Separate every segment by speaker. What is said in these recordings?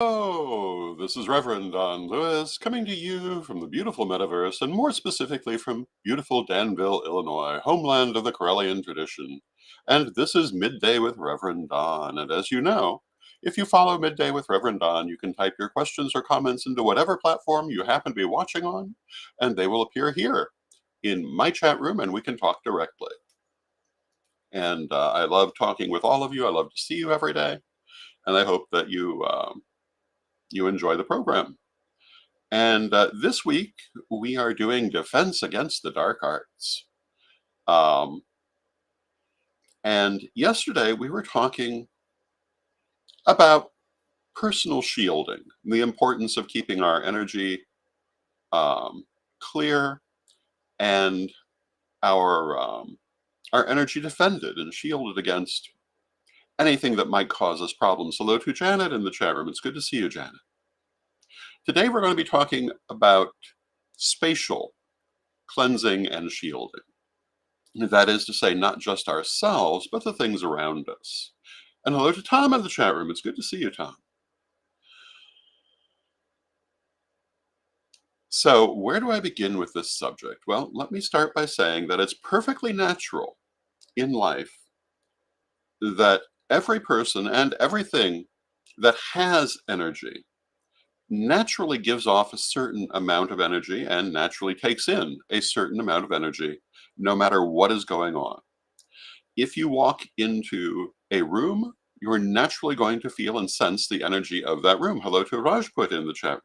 Speaker 1: Oh, this is Reverend Don Lewis coming to you from the beautiful metaverse, and more specifically from beautiful Danville, Illinois, homeland of the Corellian tradition. And this is Midday with Reverend Don. And as you know, if you follow Midday with Reverend Don, you can type your questions or comments into whatever platform you happen to be watching on, and they will appear here in my chat room, and we can talk directly. And I love talking with all of you. I love to see you every day, and I hope that you enjoy the program. And this week, we are doing Defense Against the Dark Arts. Um, and yesterday, we were talking about personal shielding, the importance of keeping our energy clear and our energy defended and shielded against anything that might cause us problems. Hello to Janet in the chat room. It's good to see you, Janet. Today, we're going to be talking about spatial cleansing and shielding. That is to say, not just ourselves, but the things around us. And hello to Tom in the chat room. It's good to see you, Tom. So, where do I begin with this subject? Well, let me start by saying that it's perfectly natural in life that every person and everything that has energy naturally gives off a certain amount of energy and naturally takes in a certain amount of energy, no matter what is going on. If you walk into a room, you're naturally going to feel and sense the energy of that room. Hello to Rajput in the chat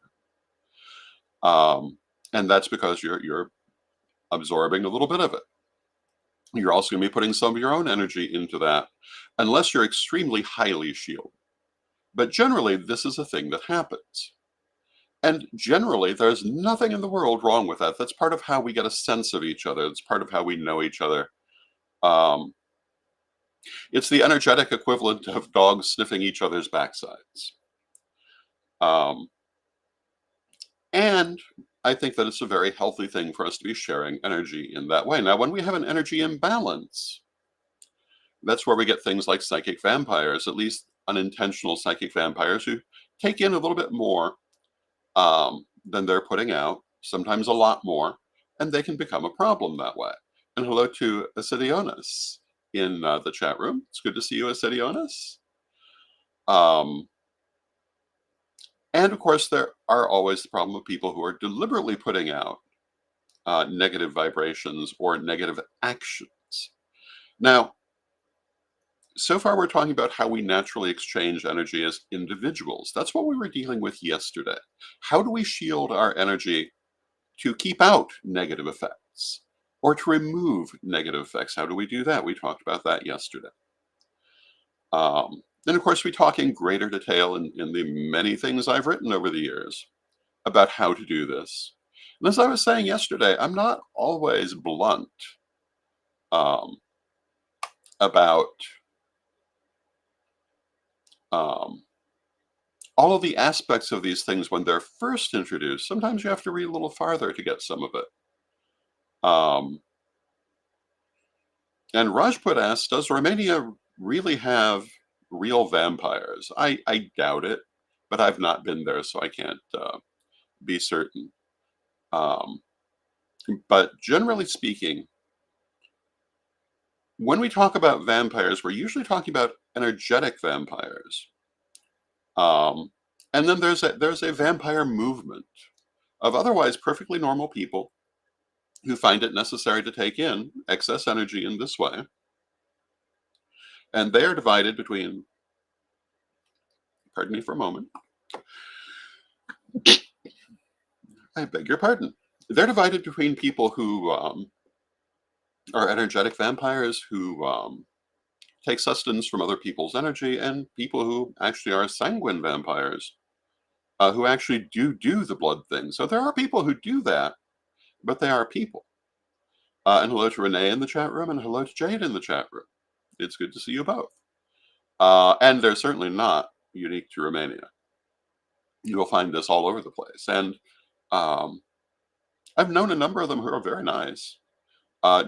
Speaker 1: room. And that's because you're absorbing a little bit of it. You're also going to be putting some of your own energy into that, unless you're extremely highly shielded. But generally, this is a thing that happens. And generally, there's nothing in the world wrong with that. That's part of how we get a sense of each other. It's part of how we know each other. It's the energetic equivalent of dogs sniffing each other's backsides. And I think that it's a very healthy thing for us to be sharing energy in that way. Now, when we have an energy imbalance, that's where we get things like psychic vampires, at least unintentional psychic vampires who take in a little bit more than they're putting out, sometimes a lot more, and they can become a problem that way. And hello to Asidionis in the chat room. It's good to see you, Asidionis. And of course, there are always the problem of people who are deliberately putting out negative vibrations or negative actions. Now, so far we're talking about how we naturally exchange energy as individuals. That's what we were dealing with yesterday. How do we shield our energy to keep out negative effects or to remove negative effects? How do we do that? We talked about that yesterday. And of course, we talk in greater detail in the many things I've written over the years about how to do this. And as I was saying yesterday, I'm not always blunt about all of the aspects of these things when they're first introduced. Sometimes you have to read a little farther to get some of it. And Rajput asks, does Romania really have real vampires? I doubt it, but I've not been there, so I can't be certain. But generally speaking, when we talk about vampires, we're usually talking about energetic vampires. And then there's a vampire movement of otherwise perfectly normal people who find it necessary to take in excess energy in this way. And they are divided between, pardon me for a moment, I beg your pardon. They're divided between people who are energetic vampires who take sustenance from other people's energy, and people who actually are sanguine vampires who actually do the blood thing. So there are people who do that, but they are people. And hello to Renee in the chat room, and hello to Jade in the chat room. It's good to see you both. And they're certainly not unique to Romania. You will find this all over the place. And I've known a number of them who are very nice.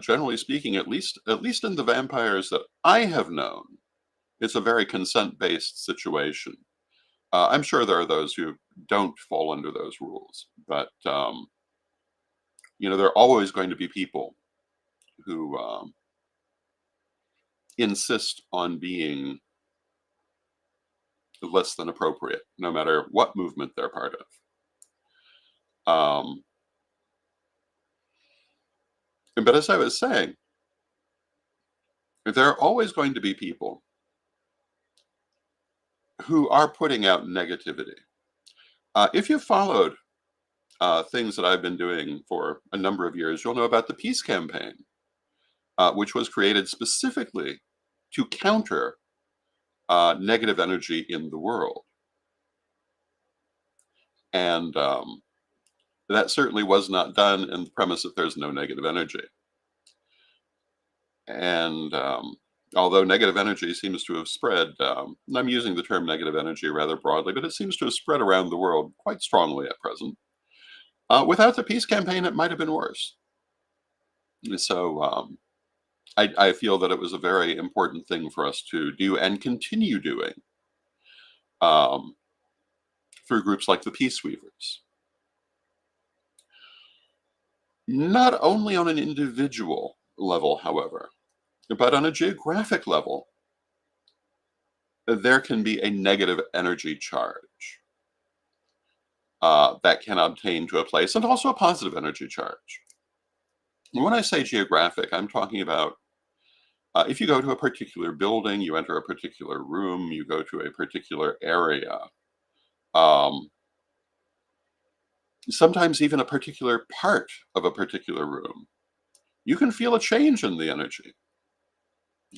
Speaker 1: Generally speaking, at least in the vampires that I have known, it's a very consent-based situation. I'm sure there are those who don't fall under those rules, but there are always going to be people who insist on being less than appropriate, no matter what movement they're part of. But as I was saying, there are always going to be people who are putting out negativity. If you followed things that I've been doing for a number of years, you'll know about the peace campaign, which was created specifically to counter negative energy in the world. And that certainly was not done in the premise that there's no negative energy. And although negative energy seems to have spread, and I'm using the term negative energy rather broadly, but it seems to have spread around the world quite strongly at present. Without the peace campaign, it might have been worse. So I feel that it was a very important thing for us to do and continue doing um, through groups like the Peace Weavers. Not only on an individual level, however, but on a geographic level, there can be a negative energy charge that can obtain to a place, and also a positive energy charge. And when I say geographic, I'm talking about if you go to a particular building, you enter a particular room, you go to a particular area, um, sometimes even a particular part of a particular room, you can feel a change in the energy.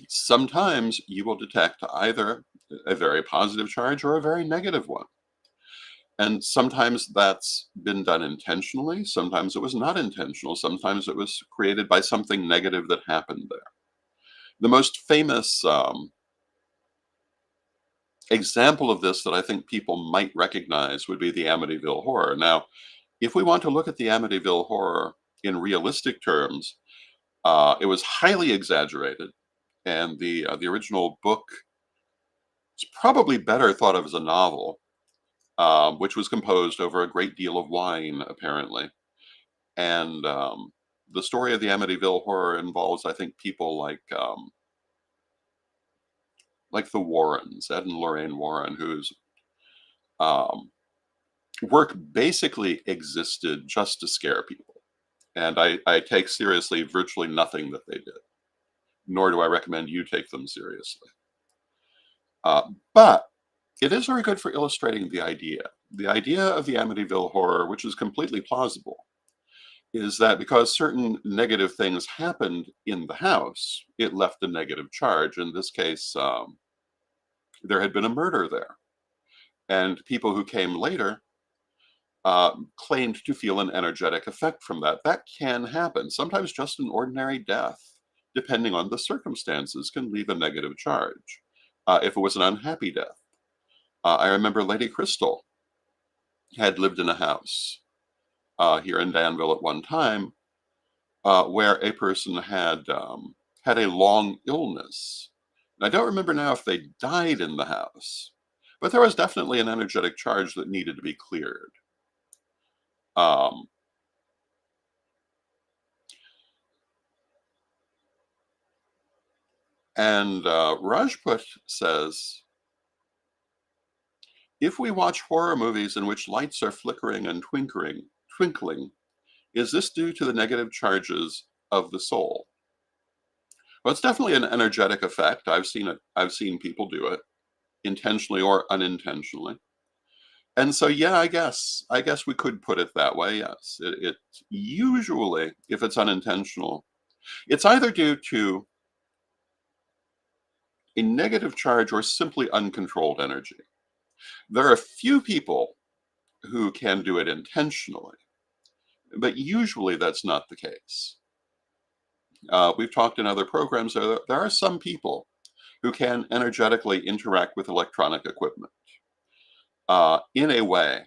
Speaker 1: Sometimes you will detect either a very positive charge or a very negative one. And sometimes that's been done intentionally. Sometimes it was not intentional. Sometimes it was created by something negative that happened there. The most famous example of this that I think people might recognize would be the Amityville Horror. Now, if we want to look at the Amityville Horror in realistic terms, it was highly exaggerated, and the original book is probably better thought of as a novel, which was composed over a great deal of wine, apparently. And the story of the Amityville Horror involves, I think, people like the Warrens, Ed and Lorraine Warren, whose um, work basically existed just to scare people. And I take seriously virtually nothing that they did, nor do I recommend you take them seriously. But it is very good for illustrating the idea. The idea of the Amityville Horror, which is completely plausible, is that because certain negative things happened in the house, it left a negative charge. In this case, there had been a murder there. And people who came later claimed to feel an energetic effect from that. That can happen. Sometimes just an ordinary death, depending on the circumstances, can leave a negative charge if it was an unhappy death. I remember Lady Crystal had lived in a house here in Danville at one time where a person had a long illness. And I don't remember now if they died in the house, but there was definitely an energetic charge that needed to be cleared. Um, and Rajput says, if we watch horror movies in which lights are flickering and twinkling, is this due to the negative charges of the soul? Well, it's definitely an energetic effect. I've seen it. I've seen people do it intentionally or unintentionally. And so, yeah, I guess we could put it that way. Yes, it usually, if it's unintentional, it's either due to a negative charge or simply uncontrolled energy. There are a few people who can do it intentionally, but usually that's not the case. We've talked in other programs, there are some people who can energetically interact with electronic equipment in a way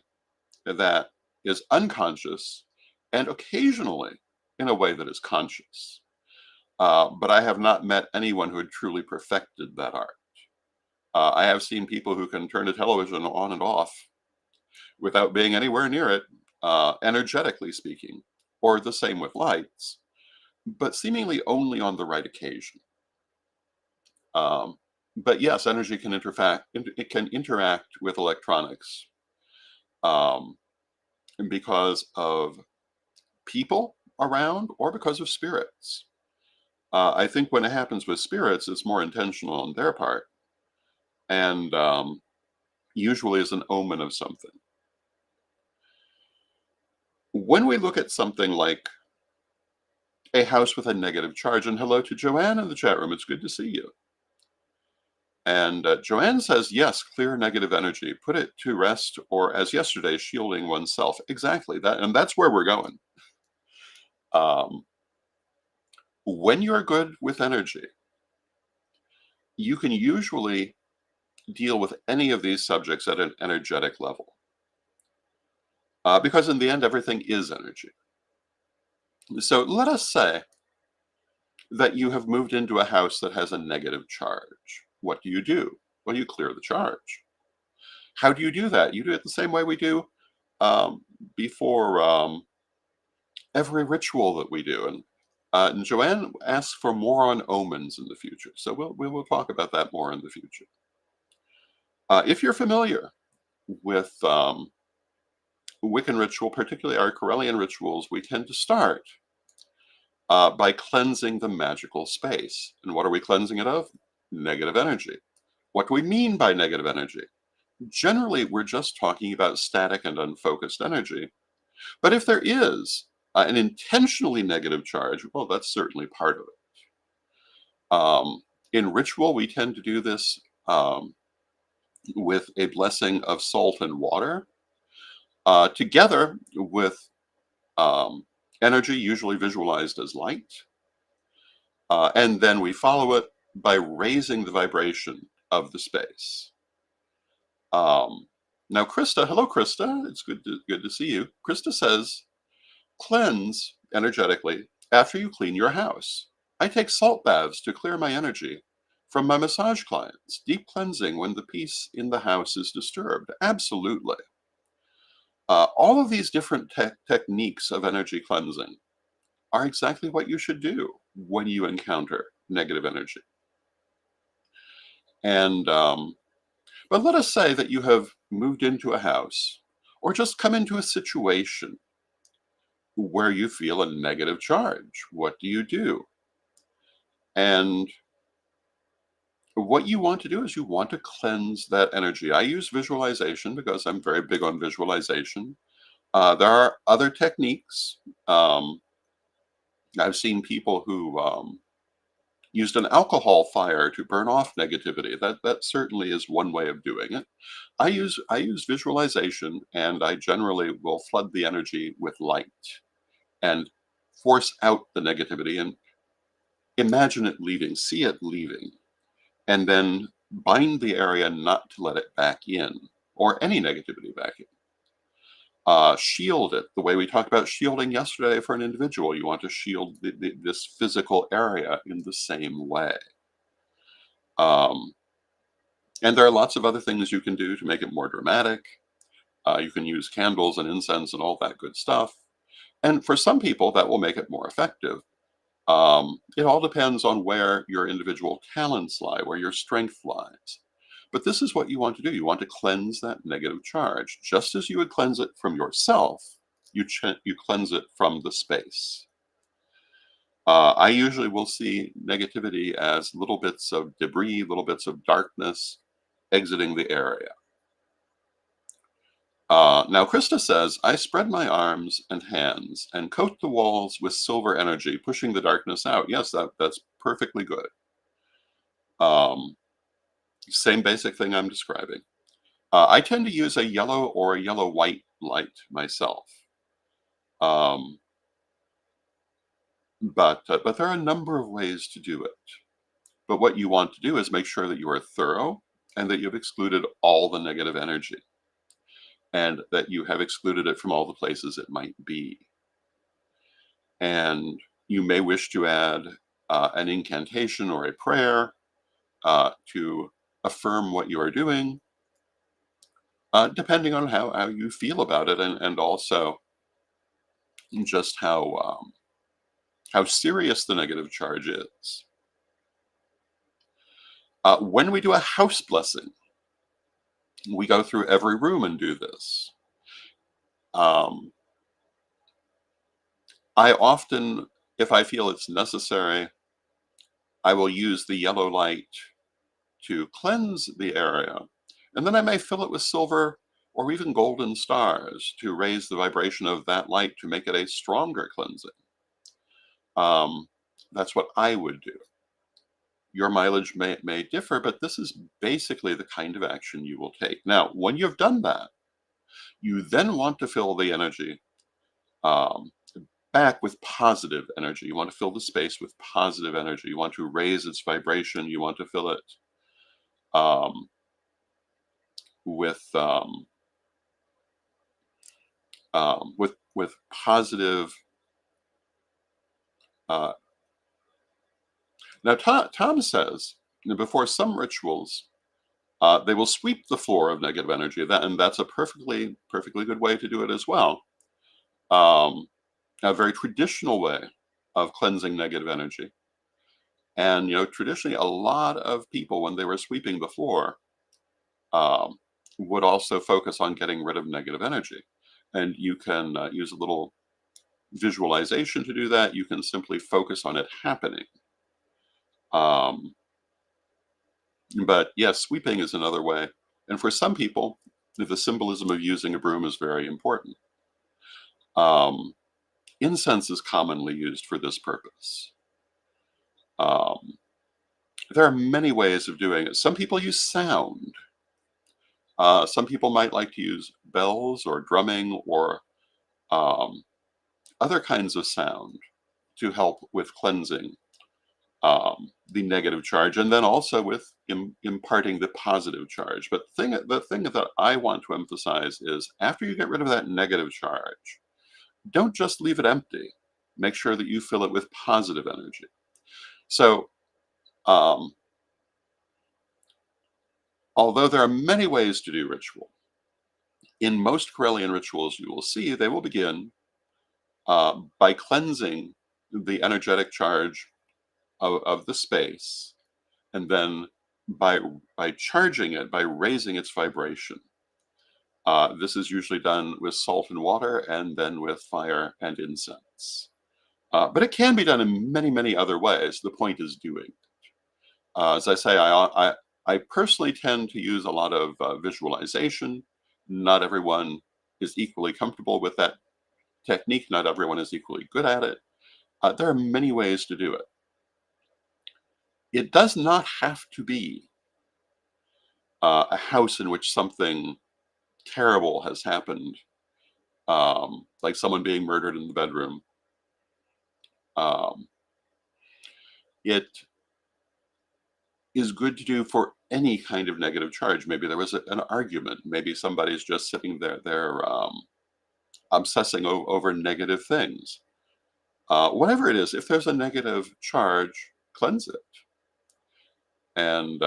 Speaker 1: that is unconscious and occasionally in a way that is conscious. But I have not met anyone who had truly perfected that art. I have seen people who can turn a television on and off without being anywhere near it, energetically speaking, or the same with lights, but seemingly only on the right occasion. Um, but yes, energy can it can interact with electronics, um, because of people around or because of spirits. I think when it happens with spirits, it's more intentional on their part, and usually is an omen of something. When we look at something like a house with a negative charge, and hello to Joanne in the chat room, it's good to see you. And Joanne says, yes, clear negative energy, put it to rest, or as yesterday, shielding oneself. Exactly that, and that's where we're going. Um, when you're good with energy, you can usually deal with any of these subjects at an energetic level, because in the end, everything is energy. So let us say that you have moved into a house that has a negative charge. What do? Well, you clear the charge. How do you do that? You do it the same way we do um, before every ritual that we do. And Joanne asks for more on omens in the future. So we will talk about that more in the future. If you're familiar with Wiccan ritual, particularly our Corellian rituals, we tend to start by cleansing the magical space. And what are we cleansing it of? Negative energy. What do we mean by negative energy? Generally, we're just talking about static and unfocused energy. But if there is an intentionally negative charge, well, that's certainly part of it. In ritual, we tend to do this with a blessing of salt and water, together with um, energy, usually visualized as light. And then we follow it by raising the vibration of the space. Um, Now, Krista, hello, Krista. It's good to see you. Krista says, cleanse energetically after you clean your house. I take salt baths to clear my energy from my massage clients. Deep cleansing when the peace in the house is disturbed. Absolutely. All of these different techniques of energy cleansing are exactly what you should do when you encounter negative energy. And but let us say that you have moved into a house or just come into a situation where you feel a negative charge. What do you do? And what you want to do is you want to cleanse that energy. I use visualization because I'm very big on visualization. There are other techniques. Um, I've seen people who used an alcohol fire to burn off negativity. That certainly is one way of doing it. I use visualization, and I generally will flood the energy with light and force out the negativity and imagine it leaving, see it leaving, and then bind the area not to let it back in or any negativity back in. Shield it the way we talked about shielding yesterday for an individual. You want to shield this physical area in the same way. Um, and there are lots of other things you can do to make it more dramatic. You can use candles and incense and all that good stuff. And for some people, that will make it more effective. It all depends on where your individual talents lie, where your strength lies. But this is what you want to do. You want to cleanse that negative charge. Just as you would cleanse it from yourself, you cleanse it from the space. I usually will see negativity as little bits of debris, little bits of darkness exiting the area. Now, Krista says, I spread my arms and hands and coat the walls with silver energy, pushing the darkness out. Yes, that's perfectly good. Um, Same basic thing I'm describing. I tend to use a yellow or a yellow-white light myself. Um, but there are a number of ways to do it. But what you want to do is make sure that you are thorough and that you've excluded all the negative energy and that you have excluded it from all the places it might be. And you may wish to add an incantation or a prayer to affirm what you are doing, depending on how you feel about it, and also just how serious the negative charge is. When we do a house blessing, we go through every room and do this. Um, I often, if I feel it's necessary, I will use the yellow light to cleanse the area, and then I may fill it with silver or even golden stars to raise the vibration of that light to make it a stronger cleansing. Um, that's what I would do. Your mileage may differ, but this is basically the kind of action you will take. Now, when you've done that, you then want to fill the energy um, back with positive energy. You want to fill the space with positive energy. You want to raise its vibration. You want to fill it um, with with positive. Uh, Now, Tom says that before some rituals, they will sweep the floor of negative energy. And that's a perfectly good way to do it as well. Um, a very traditional way of cleansing negative energy. And traditionally, a lot of people, when they were sweeping the floor, um, would also focus on getting rid of negative energy. And you can use a little visualization to do that. You can simply focus on it happening. Um, but yes, sweeping is another way. And for some people, the symbolism of using a broom is very important. Um, Incense is commonly used for this purpose. Um, there are many ways of doing it. Some people use sound. Some people might like to use bells or drumming or um, other kinds of sound to help with cleansing the negative charge, and then also with imparting the positive charge. But the thing that I want to emphasize is after you get rid of that negative charge, don't just leave it empty. Make sure that you fill it with positive energy. So, um, although there are many ways to do ritual, in most Corellian rituals you will see they will begin by cleansing the energetic charge of the space, and then by charging it, by raising its vibration. This is usually done with salt and water, and then with fire and incense. But it can be done in many other ways. The point is doing. As I say, I personally tend to use a lot of visualization. Not everyone is equally comfortable with that technique. Not everyone is equally good at it. There are many ways to do it. It does not have to be a house in which something terrible has happened, like someone being murdered in the bedroom. Um, it is good to do for any kind of negative charge. Maybe there was an argument. Maybe somebody's just sitting there, they're obsessing over negative things. Whatever it is, if there's a negative charge, cleanse it. And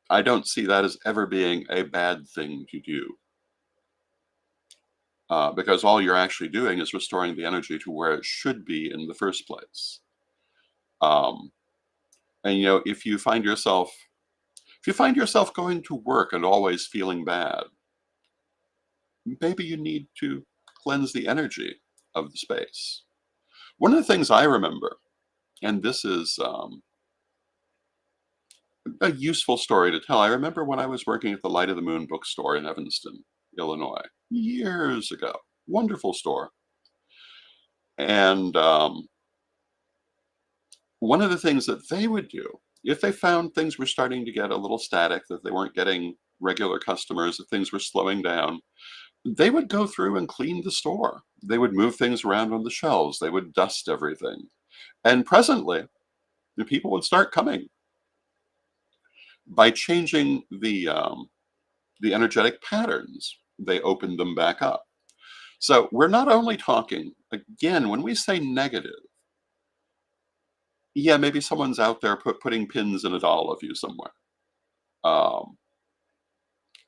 Speaker 1: I don't see that as ever being a bad thing to do. Because all you're actually doing is restoring the energy to where it should be in the first place. Um, and if you find yourself going to work and always feeling bad, maybe you need to cleanse the energy of the space. One of the things I remember, and this is a useful story to tell. I remember when I was working at the Light of the Moon bookstore in Evanston, Illinois, years ago. Wonderful store. And one of the things that they would do, if they found things were starting to get a little static, that they weren't getting regular customers, that things were slowing down, they would go through and clean the store. They would move things around on the shelves. They would dust everything. And presently, the people would start coming. By changing the energetic patterns, they opened them back up. So we're not only talking, again, when we say negative, Yeah, maybe someone's out there putting pins in a doll of you somewhere. Um,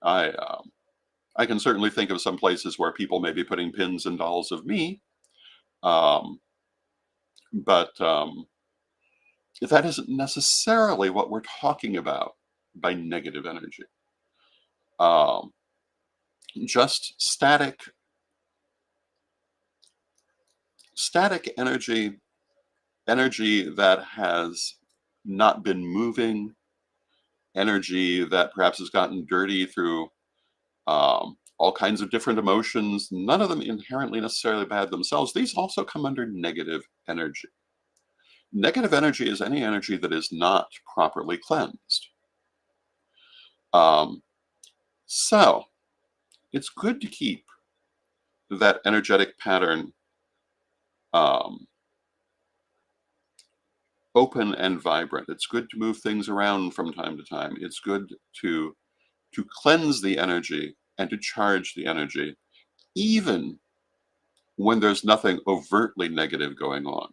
Speaker 1: I um, I can certainly think of some places where people may be putting pins in dolls of me, um, but that isn't necessarily what we're talking about by negative energy. Um, just static energy, energy that has not been moving, energy that perhaps has gotten dirty through all kinds of different emotions, none of them inherently necessarily bad themselves. These also come under negative energy. Negative energy is any energy that is not properly cleansed. Um, so it's good to keep that energetic pattern um, open and vibrant. It's good to move things around from time to time. It's good to cleanse the energy and to charge the energy, even when there's nothing overtly negative going on.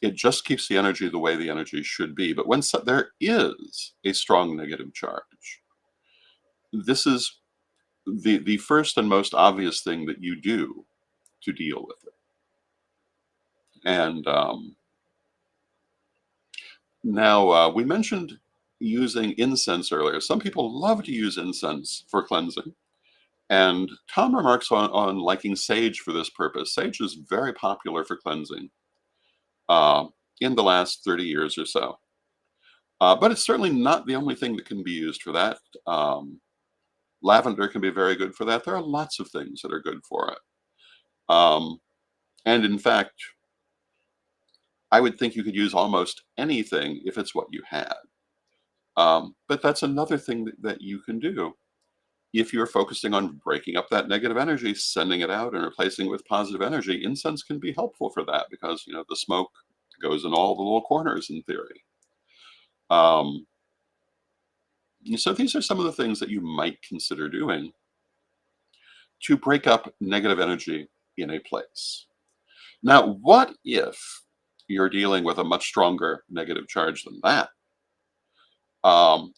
Speaker 1: It just keeps the energy the way the energy should be. But when there is a strong negative charge, this is the first and most obvious thing that you do to deal with it. And now we mentioned using incense earlier. Some people love to use incense for cleansing. And Tom remarks on liking sage for this purpose. Sage is very popular for cleansing uh, in the last 30 years or so. But it's certainly not the only thing that can be used for that. Lavender can be very good for that. There are lots of things that are good for it. Um, and in fact, I would think you could use almost anything if it's what you had. But that's another thing that you can do. If you're focusing on breaking up that negative energy, sending it out and replacing it with positive energy, incense can be helpful for that because, the smoke goes in all the little corners in theory. Um, so these are some of the things that you might consider doing to break up negative energy in a place. Now, what if you're dealing with a much stronger negative charge than that?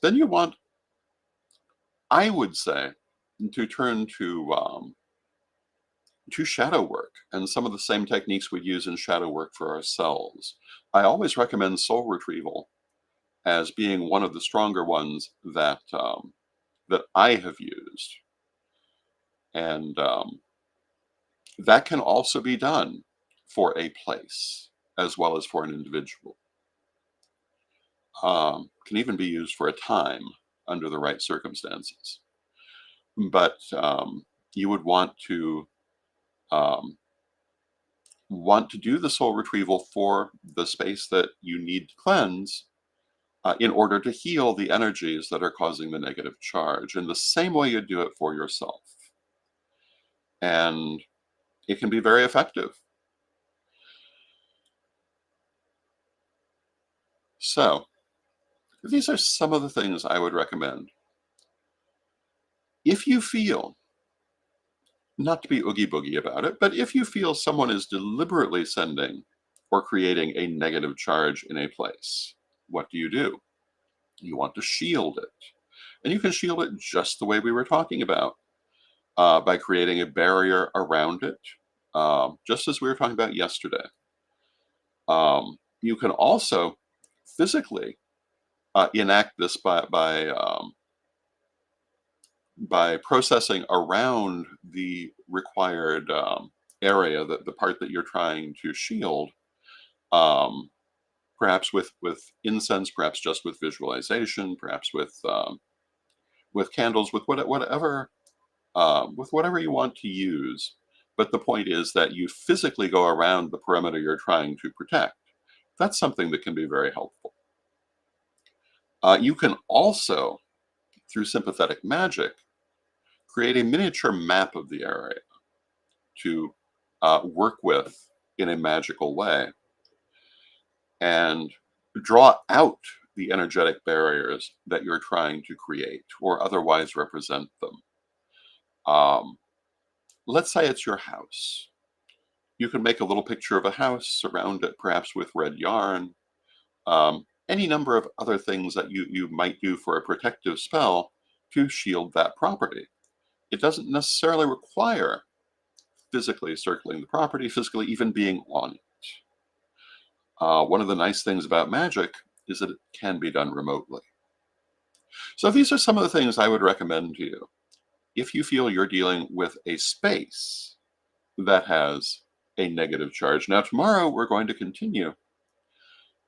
Speaker 1: Then you want, I would say, to turn to shadow work and some of the same techniques we use in shadow work for ourselves. I always recommend soul retrieval as being one of the stronger ones that I have used, and that can also be done for a place as well as for an individual. Can even be used for a time under the right circumstances. But you would um, want to do the soul retrieval for the space that you need to cleanse in order to heal the energies that are causing the negative charge in the same way you do it for yourself. And it can be very effective. So, these are some of the things I would recommend. If you feel, not to be oogie boogie about it, but if you feel someone is deliberately sending or creating a negative charge in a place, what do? You want to shield it. And you can shield it just the way we were talking about by creating a barrier around it, just as we were talking about yesterday. You can also physically enact this by processing around the required area, that the part that you're trying to shield, um, perhaps with incense, perhaps just with visualization, perhaps with candles, with whatever you want to use. But the point is that you physically go around the perimeter you're trying to protect. That's something that can be very helpful. You can also, through sympathetic magic, create a miniature map of the area to work with in a magical way and draw out the energetic barriers that you're trying to create or otherwise represent them. Um, let's say it's your house. You can make a little picture of a house, surround it perhaps with red yarn, any number of other things that you might do for a protective spell to shield that property. It doesn't necessarily require physically circling the property, physically even being on it. One of the nice things about magic is that it can be done remotely. So these are some of the things I would recommend to you if you feel you're dealing with a space that has a negative charge. Now, tomorrow we're going to continue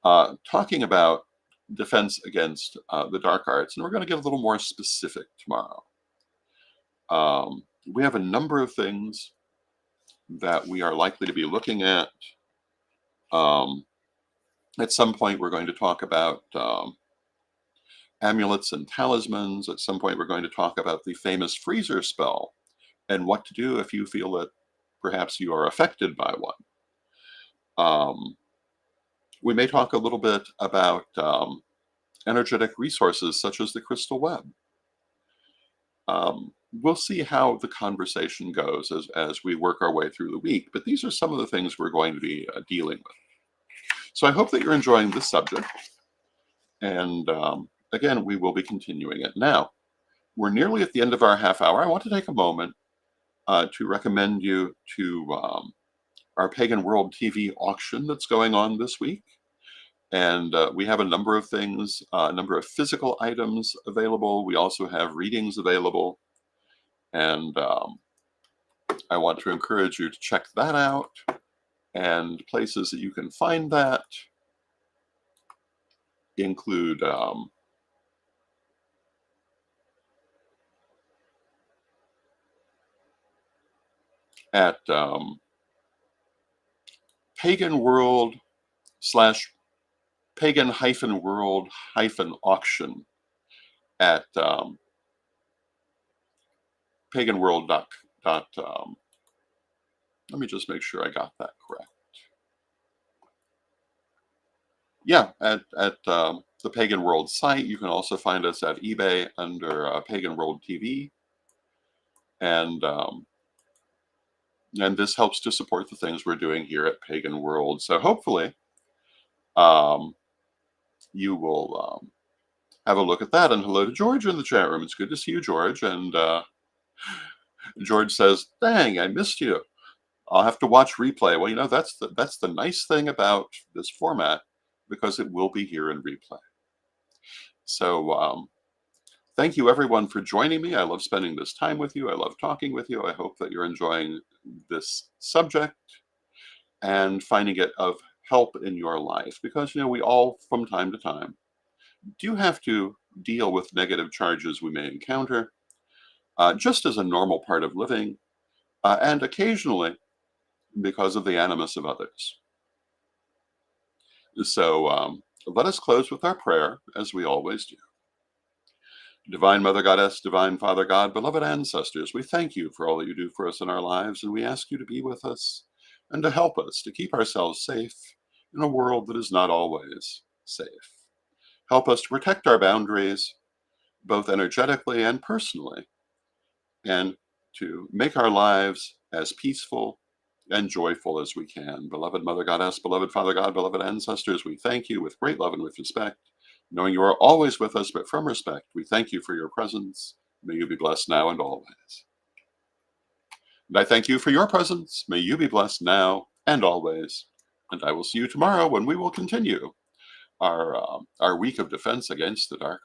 Speaker 1: talking about defense against the dark arts, and we're going to get a little more specific tomorrow. We have a number of things that we are likely to be looking at. At some point, we're going to talk about amulets and talismans. At some point, we're going to talk about the famous freezer spell and what to do if you feel that perhaps you are affected by one. We may talk a little bit about energetic resources such as the crystal web. We'll see how the conversation goes as we work our way through the week, but these are some of the things we're going to be dealing with. So I hope that you're enjoying this subject, and again, we will be continuing it. Now, we're nearly at the end of our half hour. I want to take a moment to recommend you to our Pagan World TV auction that's going on this week. And we have a number of things, a number of physical items available. We also have readings available. And I want to encourage you to check that out. And places that you can find that include at Pagan World / pagan-world auction at paganworld. Let me just make sure I got that correct. Yeah, at the Pagan World site. You can also find us at eBay under Pagan World TV. And this helps to support the things we're doing here at Pagan World. So hopefully you will have a look at that. And hello to George in the chat room. It's good to see you, George. And George says, dang, I missed you. I'll have to watch replay. Well, you know, that's the nice thing about this format, because it will be here in replay. So thank you, everyone, for joining me. I love spending this time with you. I love talking with you. I hope that you're enjoying this subject and finding it of help in your life, because, you know, we all, from time to time, do have to deal with negative charges we may encounter, just as a normal part of living, and occasionally because of the animus of others. So let us close with our prayer, as we always do. Divine Mother Goddess, Divine Father God, beloved ancestors, we thank you for all that you do for us in our lives, and we ask you to be with us and to help us to keep ourselves safe in a world that is not always safe. Help us to protect our boundaries, both energetically and personally, and to make our lives as peaceful and joyful as we can. Beloved Mother Goddess, beloved Father God, beloved ancestors, we thank you with great love and with respect, knowing you are always with us, but from respect, we thank you for your presence. May you be blessed now and always. And I thank you for your presence. May you be blessed now and always. And I will see you tomorrow when we will continue our week of defense against the dark